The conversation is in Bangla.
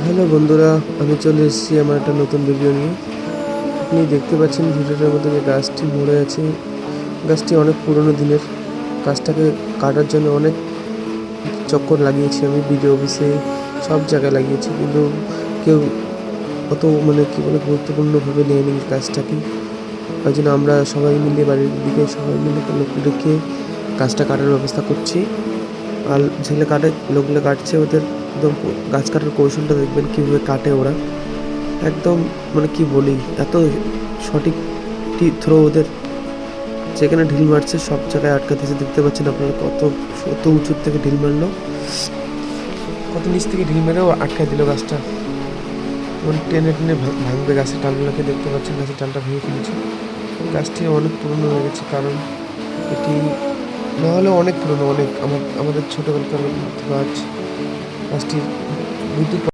হ্যালো বন্ধুরা, আমি চলে এসেছি আমার একটা নতুন ভিডিও নিয়ে। আপনি দেখতে পাচ্ছেন ভিডিওটার মধ্যে যে গাছটি মরে আছে, গাছটি অনেক পুরনো দিনের। গাছটাকে কাটার জন্য অনেক চক্কর লাগিয়েছি আমি, বিডিও অফিসে সব জায়গায় লাগিয়েছি, কিন্তু কেউ অত কী বলে গুরুত্বপূর্ণভাবে নেয়নি গাছটাকে। ওই জন্য আমরা সবাই মিলে, বাড়ির দিকে সবাই মিলে লোক রেখে গাছটা কাটার ব্যবস্থা করছি। আর লোকগুলো কাটছে, ওদের একদম গাছ কাটার কৌশলটা দেখবেন কীভাবে কাটে ওরা। একদম কি বলি, এত সঠিক থ্রো ওদের। যেখানে ঢিল মারছে সব জায়গায় আটকাতেছে। দেখতে পাচ্ছেন আপনারা কত উঁচুর থেকে ঢিল মারলো, কত নিচ থেকে ঢিল মেরেও আটকায় দিল গাছটা। টেনে টেনে ভাঙবে গাছের ডালগুলোকে। দেখতে পাচ্ছেন গাছের ডালটা ভেঙে ফেলেছে। গাছটি অনেক পুরনো হয়ে গেছে, কারণ এটি না হলেও অনেক পুরনো, অনেক আমাদের ছোটোবেলাকার গাছ। গাছটির বিদ্যুৎ